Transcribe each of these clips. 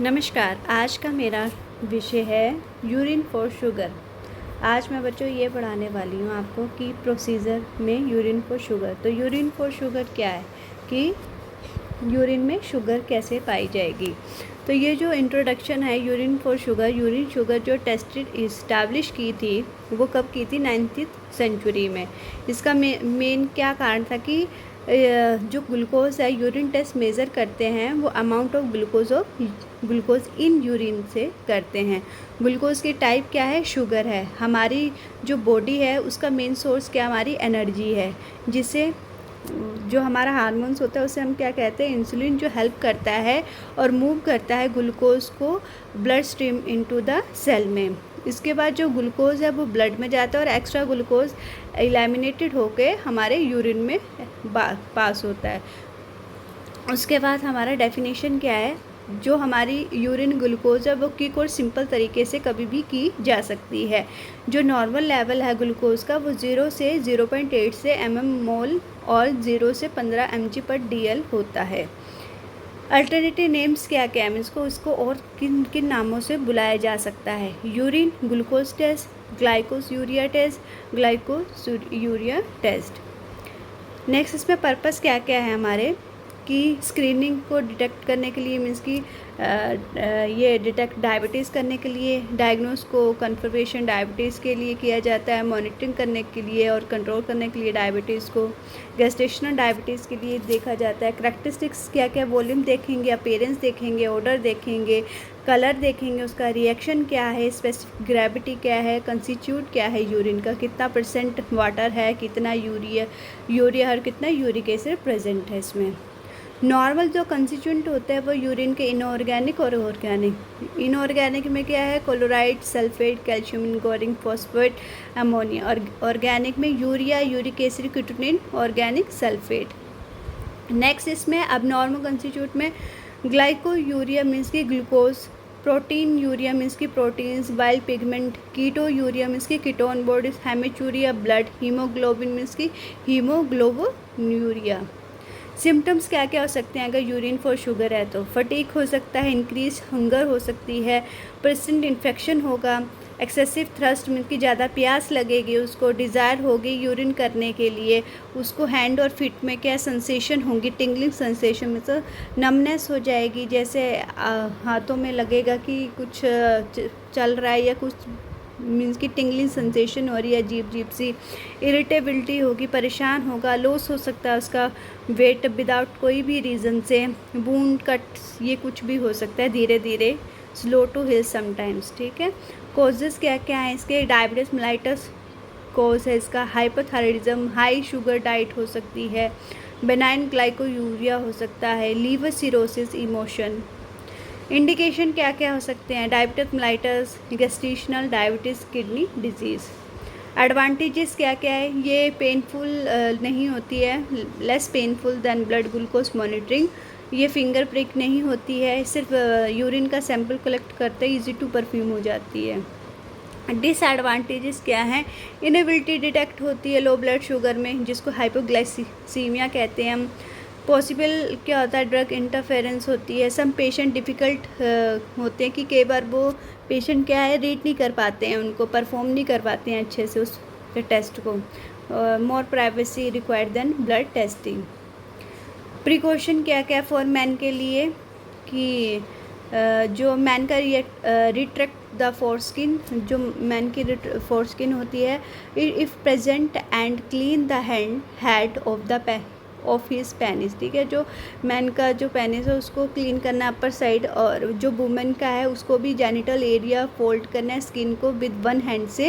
नमस्कार। आज का मेरा विषय है यूरिन फॉर शुगर। आज मैं बच्चों ये पढ़ाने वाली हूँ आपको कि प्रोसीजर में यूरिन फॉर शुगर। तो यूरिन फॉर शुगर क्या है कि यूरिन में शुगर कैसे पाई जाएगी। तो ये जो इंट्रोडक्शन है urine for sugar, urine sugar जो टेस्टेड इस्टेब्लिश की थी वो कब की थी, 19th सेंचुरी में। इसका मेन क्या कारण था कि जो ग्लूकोज है, यूरिन टेस्ट मेज़र करते हैं वो amount of glucose in urine से करते हैं। ग्लूकोज की टाइप क्या है, शुगर है। हमारी जो बॉडी है उसका मेन सोर्स क्या, हमारी एनर्जी है, जिसे जो हमारा हार्मोन्स होता है उसे हम क्या कहते हैं, इंसुलिन, जो हेल्प करता है और मूव करता है ग्लूकोज को blood stream into the cell में। इसके बाद जो ग्लूकोज है वो ब्लड में जाता है और एक्स्ट्रा ग्लूकोज एलिमिनेटेड होके हमारे यूरिन में पास होता है। उसके बाद हमारा डेफिनेशन क्या है, जो हमारी यूरिन ग्लूकोज है वो क्विक और सिंपल तरीके से कभी भी की जा सकती है। जो नॉर्मल लेवल है ग्लूकोज का वो 0 से 0.8 से mmol और 0 से 15 mg/dl होता है। अल्टरनेटिव नेम्स क्या क्या है, इसको और किन किन नामों से बुलाया जा सकता है, urine glucose test, glycosuria test, glycosuria test. Next इसमें पर्पस क्या क्या है हमारे, कि स्क्रीनिंग को डिटेक्ट करने के लिए, मीन्स कि ये डिटेक्ट डायबिटीज़ करने के लिए, डायग्नोस को कन्फर्मेशन डायबिटीज़ के लिए किया जाता है, मॉनिटरिंग करने के लिए और कंट्रोल करने के लिए डायबिटीज़ को, गेस्टेशनल डायबिटीज़ के लिए देखा जाता है। करैक्टरिस्टिक्स क्या क्या, वॉल्यूम देखेंगे, अपीयरेंस देखेंगे, ऑर्डर देखेंगे, कलर देखेंगे, उसका रिएक्शन क्या है, स्पेसिफिक ग्रेविटी क्या है, कंस्टिट्यूट क्या है यूरिन का, कितना परसेंट वाटर है, कितना यूरिया और कितना यूरिक एसिड प्रेजेंट है इसमें। नॉर्मल जो कंस्टिट्यूएंट होते हैं वो यूरिन के इनऑर्गेनिक और ऑर्गेनिक। इनऑर्गेनिक में क्या है, क्लोराइड, सल्फेट, कैल्शियम इनगोरिंग, फॉस्फेट, अमोनिया। और ऑर्गेनिक में यूरिया, यूरिक एसिड, कीटोनिन, ऑर्गेनिक सल्फेट। नेक्स्ट इसमें अब नॉर्मल कंस्टिट्यूट में ग्लाइकोयूरिया मीन्स की ग्लूकोज, प्रोटीन यूरिया मीन्स की प्रोटीन्स, वाइल्ड पिगमेंट, कीटो यूरिया मीन्स की ketone bodies, haematuria blood, haemoglobin means की हीमोग्लोबिन। सिम्टम्स क्या क्या हो सकते हैं अगर यूरिन फॉर शुगर है तो, फटीक हो सकता है, इंक्रीज हंगर हो सकती है, पर्सेंट इन्फेक्शन होगा, एक्सेसिव थ्रस्ट मीन की ज़्यादा प्यास लगेगी, उसको डिज़ायर होगी यूरिन करने के लिए, उसको हैंड और फीट में क्या सेंसेशन होंगी, टिंगलिंग सेंसेशन में तो नमनेस हो जाएगी, जैसे हाथों में लगेगा कि कुछ चल रहा है या कुछ, मीन्स की टिंगलिंग सेंसेशन हो रही है, अजीब अजीब सी, इरिटेबिलिटी होगी, परेशान होगा, लॉस हो सकता है उसका वेट विदाउट कोई भी रीज़न से, वूंड कट, ये कुछ भी हो सकता है, धीरे धीरे स्लो टू हील समटाइम्स। ठीक है, कॉजेज़ क्या क्या हैं इसके, डायबिटीज़ मेलाइटस कॉज है इसका, हाइपोथायराइडिज्म, हाई शुगर डाइट हो सकती है, बेनाइन ग्लाइकोयूरिया हो सकता है, लीवर सिरोसिस, इमोशन। इंडिकेशन क्या क्या हो सकते हैं, diabetes mellitus, gestational diabetes, kidney disease. Advantages क्या क्या है, ये पेनफुल नहीं होती है, less painful than blood glucose monitoring, ये फिंगर प्रिक नहीं होती है, सिर्फ यूरिन का सैंपल कलेक्ट करते ही ईजी टू परफ्यूम हो जाती है। डिसएडवांटेजेस क्या हैं, इनेबिलिटी डिटेक्ट होती है लो ब्लड शुगर में, जिसको हाइपोग्लाइसीमिया कहते हैं हम। पॉसिबल क्या होता है, ड्रग इंटरफेरेंस होती है। सम पेशेंट डिफ़िकल्ट होते हैं कि कई बार वो पेशेंट क्या है, रीड नहीं कर पाते हैं, उनको परफॉर्म नहीं कर पाते हैं अच्छे से उस टेस्ट को। More privacy required than blood testing. Precaution क्या क्या फॉर मैन के लिए, कि जो मैन का रिट्रैक्ट द फोरस्किन, जो मैन की फोरस्किन होती है, if present and clean the head of his penis. ठीक है, जो मैन का जो पेनिस है उसको क्लीन करना अपर साइड, और जो वुमेन का है उसको भी जेनिटल एरिया फोल्ड करना है, स्किन को विद वन हैंड से,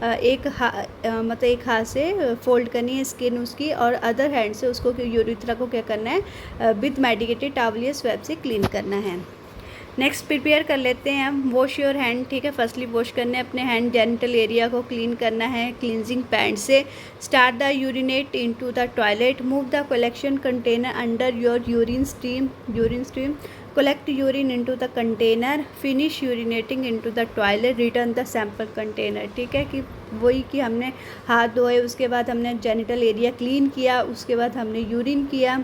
मतलब एक हाथ से फोल्ड करनी है स्किन उसकी, और अदर हैंड से उसको यूरिथ्रा को क्या करना है, विद मेडिकेटेड टॉवल या स्वैब से क्लीन करना है। नेक्स्ट प्रिपेयर कर लेते हैं हम, वॉश योर हैंड। ठीक है, फर्स्टली वॉश करने अपने हैंड, जेनिटल एरिया को क्लीन करना है क्लींजिंग पैड से। Start the urinate into the toilet, move the collection container under your urine stream, collect urine into the container, finish urinating into the toilet, return the sample container। ठीक है, कि वही कि हमने हाथ धोए, उसके बाद हमने जेनिटल एरिया क्लीन किया, उसके बाद हमने यूरिन किया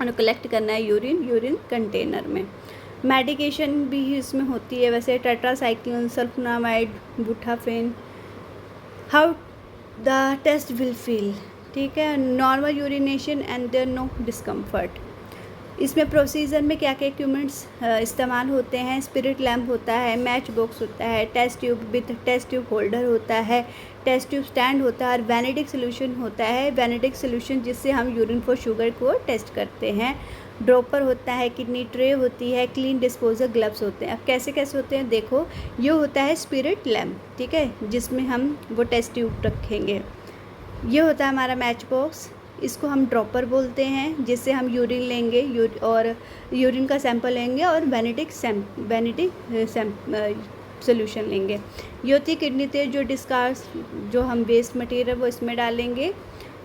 और कलेक्ट करना है यूरिन कंटेनर में। मेडिकेशन भी इसमें होती है वैसे, टेट्रासाइक्लिन, सल्फोनामाइड, बुटाफेन। How the test will feel, ठीक है, normal urination and there no discomfort. इसमें प्रोसीजर में क्या क्या इक्विपमेंट्स इस्तेमाल होते हैं, स्पिरिट लैम्प होता है, मैच बॉक्स होता है, test tube with test tube holder होता है, टेस्ट ट्यूब स्टैंड होता है और वैनेडिक सोल्यूशन होता है, वैनेडिक सोल्यूशन जिससे हम यूरिन फॉर शुगर को टेस्ट करते हैं, ड्रॉपर होता है, किडनी ट्रे होती है, क्लीन डिस्पोजल ग्लव्स होते हैं। अब कैसे कैसे होते हैं देखो, ये होता है स्पिरिट लैम्प, ठीक है, जिसमें हम वो टेस्ट ट्यूब रखेंगे। ये होता है हमारा मैच बॉक्स, इसको हम ड्रॉपर बोलते हैं, जिससे हम यूरिन लेंगे और यूरिन का सैंपल लेंगे और वैनेडिक सोल्यूशन लेंगे। ये होती है किडनी तेल, जो डिस्कार्ड जो हम वेस्ट मटेरियल वो इसमें डालेंगे।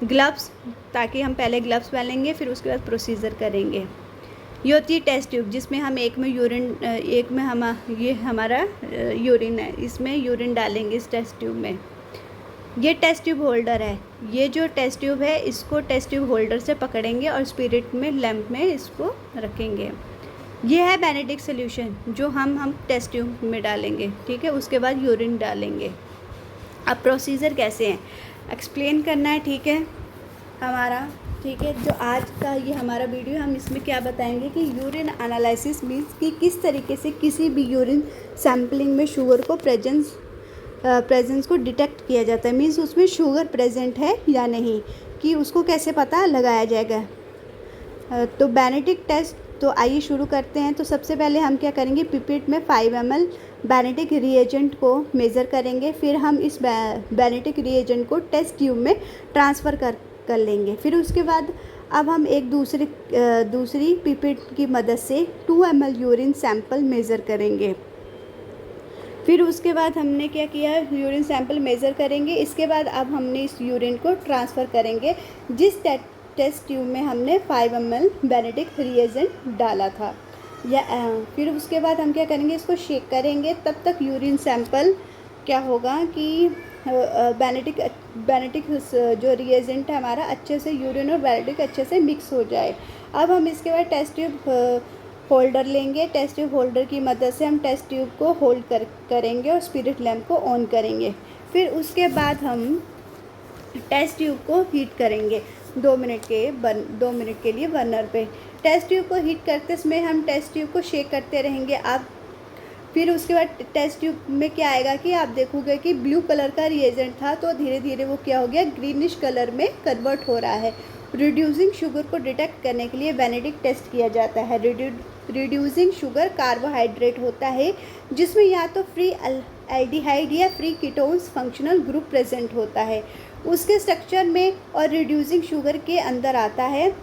ग्लव्स, ताकि हम पहले ग्लव्स पहनेंगे फिर उसके बाद प्रोसीजर करेंगे। ये होती है टेस्ट ट्यूब, जिसमें हम एक में ये हमारा यूरिन है, इसमें यूरिन डालेंगे इस टेस्ट ट्यूब में। ये टेस्ट ट्यूब होल्डर है, ये जो टेस्ट ट्यूब है इसको टेस्ट ट्यूब होल्डर से पकड़ेंगे और स्पिरिट में लैंप में इसको रखेंगे। ये है वैनेडिक सोल्यूशन जो हम टेस्ट ट्यूब में डालेंगे, ठीक है, उसके बाद यूरिन डालेंगे। अब प्रोसीजर कैसे हैं एक्सप्लेन करना है, ठीक है हमारा, ठीक है। जो आज का ये हमारा वीडियो, हम इसमें क्या बताएंगे कि यूरिन एनालिसिस मीन्स कि किस तरीके से किसी भी यूरिन सैम्पलिंग में शुगर को प्रेजेंस को डिटेक्ट किया जाता है, मीन्स उसमें शुगर प्रेजेंट है या नहीं, कि उसको कैसे पता लगाया जाएगा। तो वैनेडिक टेस्ट, तो आइए शुरू करते हैं। तो सबसे पहले हम क्या करेंगे, पिपेट में 5 ml वैनेडिक रिएजेंट को मेज़र करेंगे, फिर हम इस वैनेडिक रिएजेंट को टेस्ट ट्यूब में ट्रांसफ़र कर लेंगे। फिर उसके बाद अब हम एक दूसरी पिपेट की मदद से 2 ml यूरिन सैंपल मेज़र करेंगे। फिर उसके बाद हमने क्या किया, यूरिन सैंपल मेज़र करेंगे, इसके बाद अब हमने इस यूरिन को ट्रांसफ़र करेंगे जिस टेस्ट ट्यूब में हमने 5 ml वैनेडिक रिएजेंट डाला था। फिर उसके बाद हम क्या करेंगे, इसको शेक करेंगे, तब तक यूरिन सैंपल क्या होगा कि वैनेडिक जो रिएजेंट है हमारा अच्छे से, यूरिन और वैनेडिक अच्छे से मिक्स हो जाए। अब हम इसके बाद टेस्ट ट्यूब होल्डर लेंगे, टेस्ट ट्यूब होल्डर की मदद से हम टेस्ट ट्यूब को होल्ड करेंगे और स्पिरिट लैम्प को ऑन करेंगे। फिर उसके बाद हम टेस्ट ट्यूब को हीट करेंगे 2 मिनट के लिए बर्नर पे। टेस्ट ट्यूब को हीट करते समय हम टेस्ट ट्यूब को शेक करते रहेंगे। आप फिर उसके बाद टेस्ट ट्यूब में क्या आएगा कि आप देखोगे कि ब्लू कलर का रिएजेंट था, तो धीरे धीरे वो क्या हो गया, ग्रीनिश कलर में कन्वर्ट हो रहा है। रिड्यूसिंग शुगर को डिटेक्ट करने के लिए वैनेडिक टेस्ट किया जाता है। रिड्यूसिंग शुगर कार्बोहाइड्रेट होता है जिसमें या तो फ्री एल्डिहाइड या free ketones functional group present होता है उसके स्ट्रक्चर में, और रिड्यूसिंग शुगर के अंदर आता है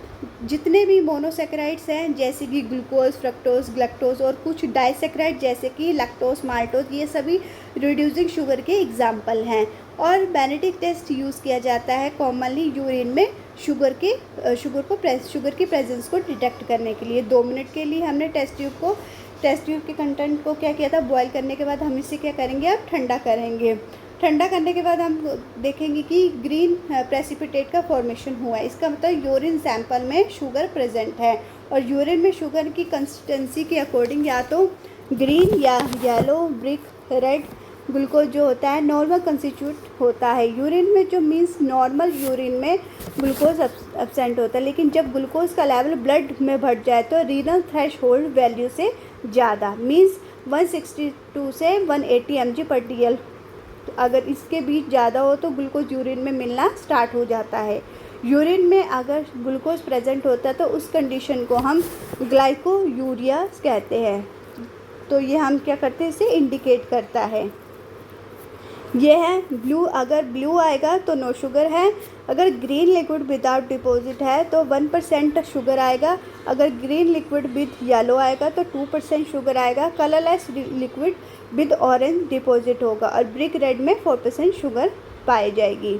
जितने भी मोनोसेक्राइड्स हैं, जैसे कि ग्लूकोज, फ्रक्टोज, ग्लैक्टोज और कुछ डाइसेक्राइड जैसे कि लैक्टोज, माल्टोज, ये सभी रिड्यूसिंग शुगर के एग्जाम्पल हैं। और वैनेडिक टेस्ट यूज़ किया जाता है कॉमनली यूरिन में शुगर की प्रेजेंस को डिटेक्ट करने के लिए। 2 मिनट के लिए हमने टेस्ट ट्यूब के कंटेंट को क्या किया था, बॉयल करने के बाद हम इसे क्या करेंगे, अब ठंडा करेंगे। ठंडा करने के बाद हम देखेंगे कि ग्रीन प्रेसिपिटेट का फॉर्मेशन हुआ है, इसका मतलब यूरिन सैंपल में शुगर प्रेजेंट है। और यूरिन में शुगर की कंसिस्टेंसी के अकॉर्डिंग या तो ग्रीन या येलो, ब्रिक रेड ग्लूकोज जो होता है नॉर्मल कंस्टिट्यूट होता है। यूरिन में जो मीन्स नॉर्मल यूरिन में ग्लूकोज एब्सेंट होता है, लेकिन जब ग्लूकोज का लेवल ब्लड में बढ़ जाए तो रीनल थ्रेशोल्ड वैल्यू से ज़्यादा मीन्स 162 से 180 mg/dl, तो अगर इसके बीच ज़्यादा हो तो ग्लूकोज यूरिन में मिलना स्टार्ट हो जाता है। यूरिन में अगर ग्लूकोज प्रेजेंट होता है तो उस कंडीशन को हम ग्लाइकोयूरिया कहते हैं। तो ये हम क्या करते हैं, इसे इंडिकेट करता है। ये है ब्लू, अगर ब्लू आएगा तो नो शुगर है, अगर ग्रीन लिक्विड विदाउट डिपॉजिट है तो 1% शुगर आएगा, अगर ग्रीन लिक्विड विद येलो आएगा तो 2% शुगर आएगा, colourless liquid with orange deposit होगा और ब्रिक रेड में 4% शुगर पाई जाएगी।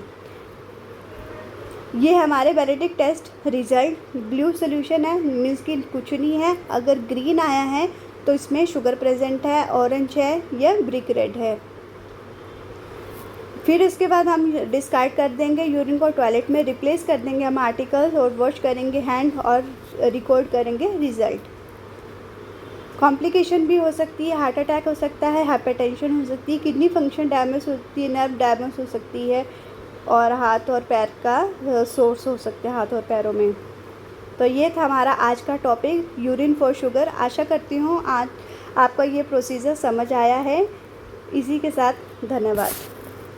ये हमारे वैनेडिक टेस्ट रिजल्ट। ब्लू सोल्यूशन है मीन्स कि कुछ नहीं है, अगर ग्रीन आया है तो इसमें शुगर प्रेजेंट है, ऑरेंज है या ब्रिक रेड है। फिर इसके बाद हम डिस्कार्ड कर देंगे यूरिन को, टॉयलेट में रिप्लेस कर देंगे हम आर्टिकल्स और वॉश करेंगे हैंड और रिकॉर्ड करेंगे रिज़ल्ट। कॉम्प्लिकेशन भी हो सकती है, हार्ट अटैक हो सकता है, हाइपरटेंशन हो सकती है, किडनी फंक्शन डैमेज होती है, नर्व डैमेज हो सकती है, और हाथ और पैर का सोर्स हो सकते हैं हाथ और पैरों में। तो ये था हमारा आज का टॉपिक यूरिन फॉर शुगर। आशा करती हूँ आज आपका ये प्रोसीजर समझ आया है। इसी के साथ धन्यवाद।